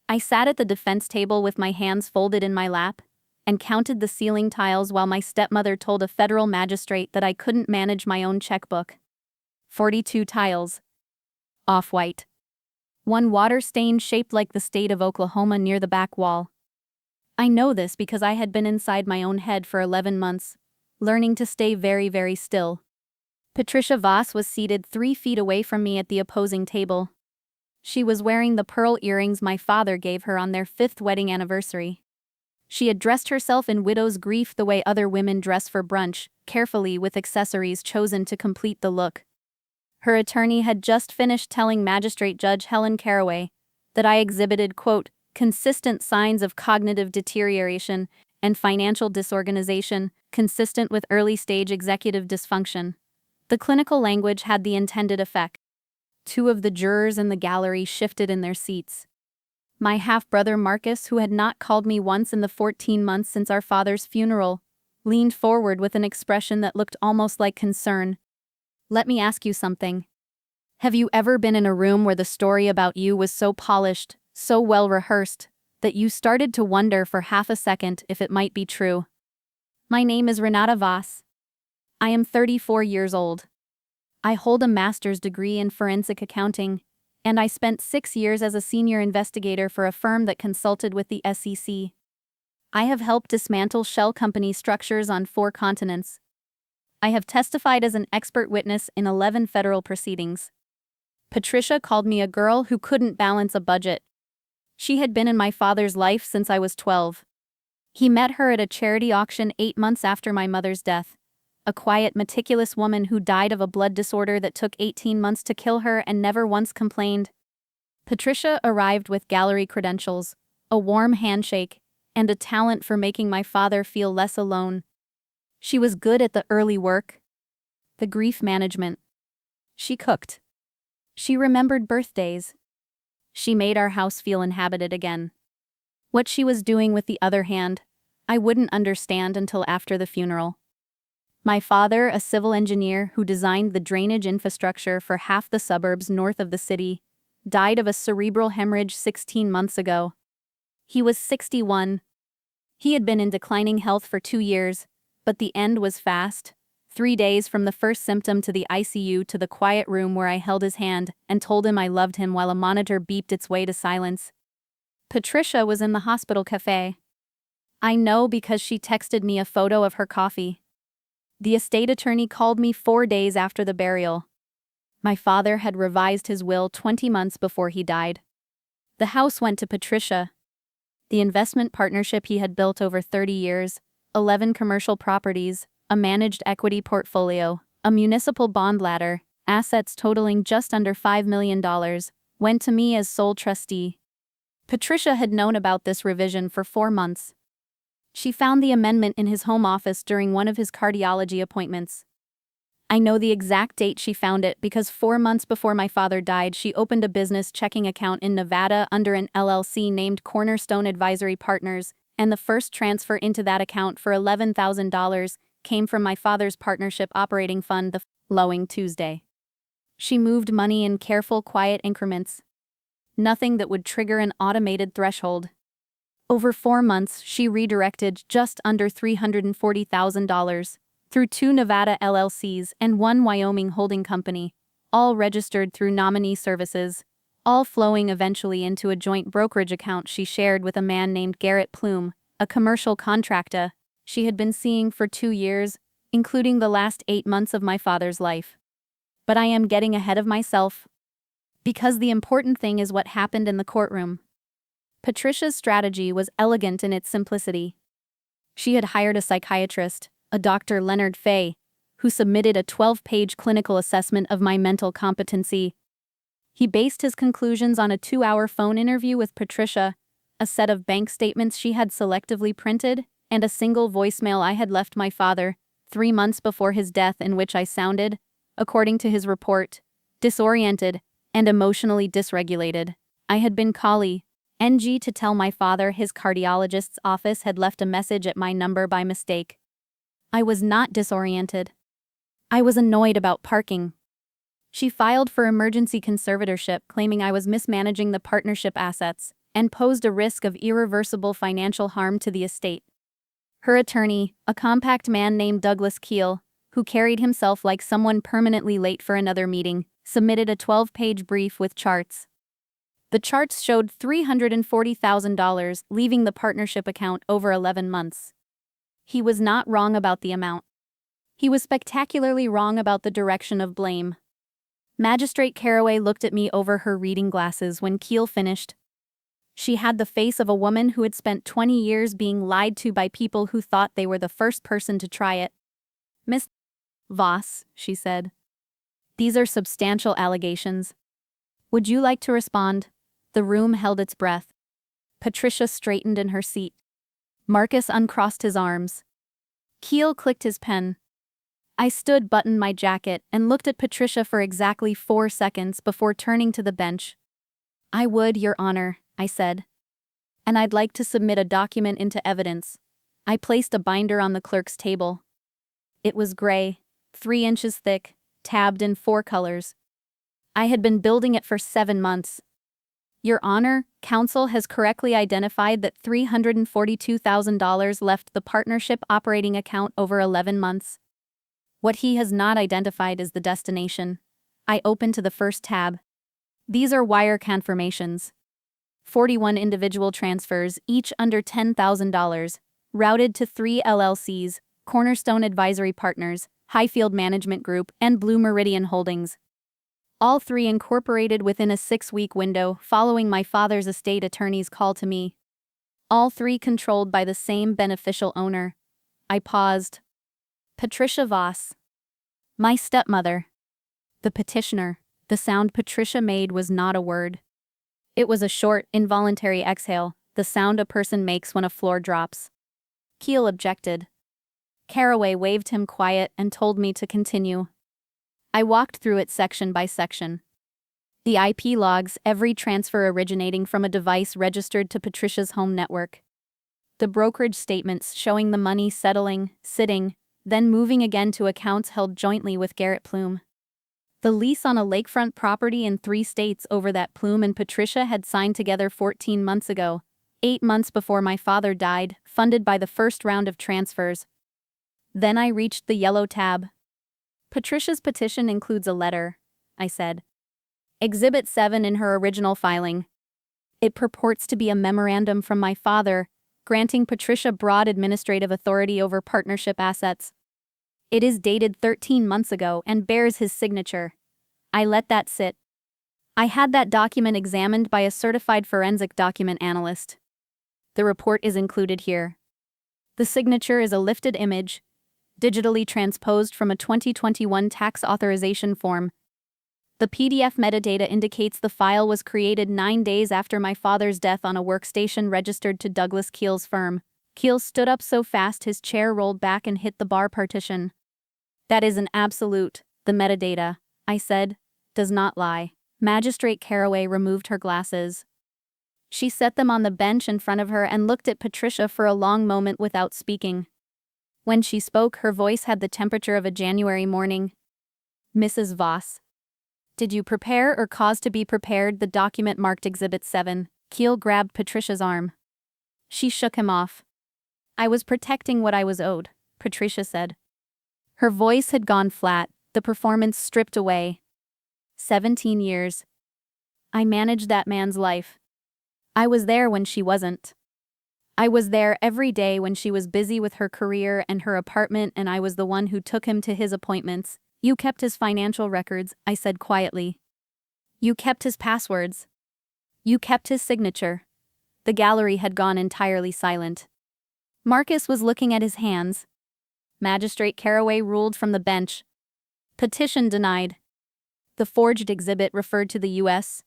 I sat at the defense table with my hands folded in my lap and counted the ceiling tiles while my stepmother told a federal magistrate that I couldn't manage my own checkbook. 42 tiles. Off-white. One water stain shaped like the state of Oklahoma near the back wall. I know this because I had been inside my own head for 11 months, learning to stay very, very still. Patricia Voss was seated 3 feet away from me at the opposing table. She was wearing the pearl earrings my father gave her on their 5th wedding anniversary. She had dressed herself in widow's grief the way other women dress for brunch, carefully with accessories chosen to complete the look. Her attorney had just finished telling Magistrate Judge Helen Caraway that I exhibited, quote, consistent signs of cognitive deterioration and financial disorganization consistent with early-stage executive dysfunction. The clinical language had the intended effect. 2 of the jurors in the gallery shifted in their seats. My half-brother Marcus, who had not called me once in the 14 months since our father's funeral, leaned forward with an expression that looked almost like concern. Let me ask you something. Have you ever been in a room where the story about you was so polished, so well rehearsed, that you started to wonder for half a second if it might be true? My name is Renata Voss. I am 34 years old. I hold a master's degree in forensic accounting, and I spent 6 years as a senior investigator for a firm that consulted with the SEC. I have helped dismantle shell company structures on 4 continents. I have testified as an expert witness in 11 federal proceedings. Patricia called me a girl who couldn't balance a budget. She had been in my father's life since I was 12. He met her at a charity auction 8 months after my mother's death. A quiet, meticulous woman who died of a blood disorder that took 18 months to kill her and never once complained. Patricia arrived with gallery credentials, a warm handshake, and a talent for making my father feel less alone. She was good at the early work, the grief management. She cooked. She remembered birthdays. She made our house feel inhabited again. What she was doing with the other hand, I wouldn't understand until after the funeral. My father, a civil engineer who designed the drainage infrastructure for half the suburbs north of the city, died of a cerebral hemorrhage 16 months ago. He was 61. He had been in declining health for 2 years, but the end was fast. 3 days from the first symptom to the ICU to the quiet room where I held his hand and told him I loved him while a monitor beeped its way to silence. Patricia was in the hospital cafe. I know because she texted me a photo of her coffee. The estate attorney called me 4 days after the burial. My father had revised his will 20 months before he died. The house went to Patricia. The investment partnership he had built over 30 years, 11 commercial properties, a managed equity portfolio, a municipal bond ladder, assets totaling just under $5 million, went to me as sole trustee. Patricia had known about this revision for 4 months. She found the amendment in his home office during one of his cardiology appointments. I know the exact date she found it because 4 months before my father died, she opened a business checking account in Nevada under an LLC named Cornerstone Advisory Partners, and the first transfer into that account for $11,000 came from my father's partnership operating fund the following Tuesday. She moved money in careful, quiet increments. Nothing that would trigger an automated threshold. Over 4 months, she redirected just under $340,000 through 2 Nevada LLCs and 1 Wyoming holding company, all registered through nominee services, all flowing eventually into a joint brokerage account she shared with a man named Garrett Plume, a commercial contractor she had been seeing for 2 years, including the last 8 months of my father's life. But I am getting ahead of myself. Because the important thing is what happened in the courtroom. Patricia's strategy was elegant in its simplicity. She had hired a psychiatrist, a Dr. Leonard Fay, who submitted a 12-page clinical assessment of my mental competency. He based his conclusions on a 2-hour phone interview with Patricia, a set of bank statements she had selectively printed, and a single voicemail I had left my father 3 months before his death, in which I sounded, according to his report, disoriented and emotionally dysregulated. I had been calling NG to tell my father his cardiologist's office had left a message at my number by mistake. I was not disoriented. I was annoyed about parking. She filed for emergency conservatorship, claiming I was mismanaging the partnership assets, and posed a risk of irreversible financial harm to the estate. Her attorney, a compact man named Douglas Keel, who carried himself like someone permanently late for another meeting, submitted a 12-page brief with charts. The charts showed $340,000, leaving the partnership account over 11 months. He was not wrong about the amount. He was spectacularly wrong about the direction of blame. Magistrate Caraway looked at me over her reading glasses when Keel finished. She had the face of a woman who had spent 20 years being lied to by people who thought they were the first person to try it. "Miss Voss," she said, "these are substantial allegations. Would you like to respond?" The room held its breath. Patricia straightened in her seat. Marcus uncrossed his arms. Keel clicked his pen. I stood, buttoned my jacket, and looked at Patricia for exactly 4 seconds before turning to the bench. "I would, Your Honor," I said. "And I'd like to submit a document into evidence." I placed a binder on the clerk's table. It was gray, 3 inches thick, tabbed in 4 colors. I had been building it for 7 months. "Your Honor, counsel has correctly identified that $342,000 left the partnership operating account over 11 months. What he has not identified is the destination." I opened to the first tab. "These are wire confirmations. 41 individual transfers, each under $10,000, routed to 3 LLCs, Cornerstone Advisory Partners, Highfield Management Group, and Blue Meridian Holdings. All 3 incorporated within a 6-week window following my father's estate attorney's call to me. All 3 controlled by the same beneficial owner." I paused. Patricia Voss. My stepmother. The petitioner. The sound Patricia made was not a word. It was a short, involuntary exhale, the sound a person makes when a floor drops. Keel objected. Caraway waved him quiet and told me to continue. I walked through it section by section. The IP logs, every transfer originating from a device registered to Patricia's home network. The brokerage statements showing the money settling, sitting, then moving again to accounts held jointly with Garrett Plume. The lease on a lakefront property in 3 states over that Plume and Patricia had signed together 14 months ago, 8 months before my father died, funded by the first round of transfers. Then I reached the yellow tab. "Patricia's petition includes a letter," I said. "Exhibit 7 in her original filing. It purports to be a memorandum from my father, granting Patricia broad administrative authority over partnership assets. It is dated 13 months ago and bears his signature." I let that sit. I had that document examined by a certified forensic document analyst. The report is included here. The signature is a lifted image, digitally transposed from a 2021 tax authorization form. The PDF metadata indicates the file was created 9 days after my father's death on a workstation registered to Douglas Keel's firm. Keel stood up so fast his chair rolled back and hit the bar partition. "That is an absolute. The metadata," I said, "does not lie." Magistrate Caraway removed her glasses. She set them on the bench in front of her and looked at Patricia for a long moment without speaking. When she spoke, her voice had the temperature of a January morning. "Mrs. Voss, did you prepare or cause to be prepared the document marked Exhibit 7? Keel grabbed Patricia's arm. She shook him off. "I was protecting what I was owed," Patricia said. Her voice had gone flat, the performance stripped away. 17 years. I managed that man's life. I was there when she wasn't. I was there every day when she was busy with her career and her apartment, and I was the one who took him to his appointments. You kept his financial records," I said quietly. "You kept his passwords. You kept his signature." The gallery had gone entirely silent. Marcus was looking at his hands. Magistrate Caraway ruled from the bench. Petition denied. The forged exhibit referred to the U.S.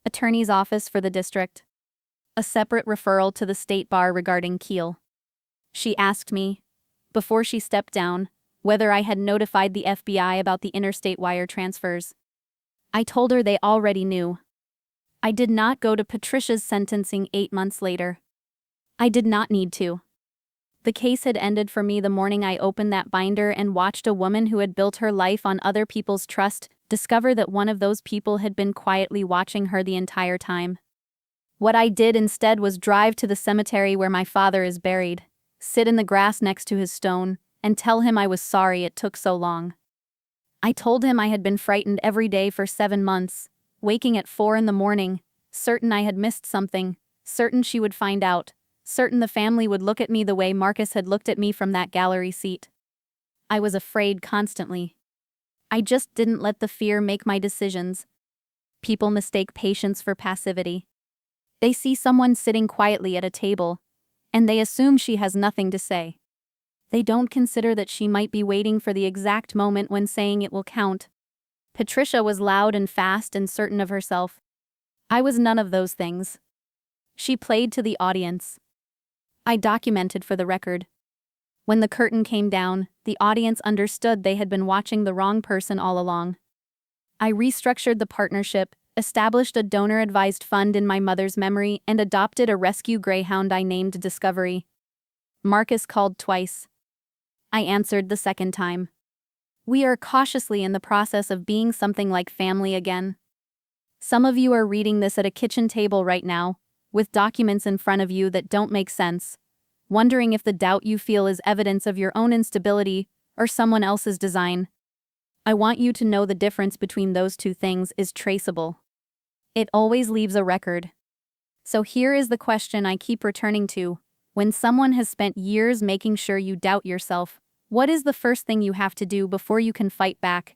Attorney's Office for the district. A separate referral to the state bar regarding Keel. She asked me, before she stepped down, whether I had notified the FBI about the interstate wire transfers. I told her they already knew. I did not go to Patricia's sentencing 8 months later. I did not need to. The case had ended for me the morning I opened that binder and watched a woman who had built her life on other people's trust discover that one of those people had been quietly watching her the entire time. What I did instead was drive to the cemetery where my father is buried, sit in the grass next to his stone, and tell him I was sorry it took so long. I told him I had been frightened every day for 7 months, waking at 4 in the morning, certain I had missed something, certain she would find out, certain the family would look at me the way Marcus had looked at me from that gallery seat. I was afraid constantly. I just didn't let the fear make my decisions. People mistake patience for passivity. They see someone sitting quietly at a table, and they assume she has nothing to say. They don't consider that she might be waiting for the exact moment when saying it will count. Patricia was loud and fast and certain of herself. I was none of those things. She played to the audience. I documented for the record. When the curtain came down, the audience understood they had been watching the wrong person all along. I restructured the partnership, established a donor-advised fund in my mother's memory, and adopted a rescue greyhound I named Discovery. Marcus called twice. I answered the second time. We are cautiously in the process of being something like family again. Some of you are reading this at a kitchen table right now, with documents in front of you that don't make sense, wondering if the doubt you feel is evidence of your own instability or someone else's design. I want you to know the difference between those two things is traceable. It always leaves a record. So here is the question I keep returning to. When someone has spent years making sure you doubt yourself, what is the first thing you have to do before you can fight back?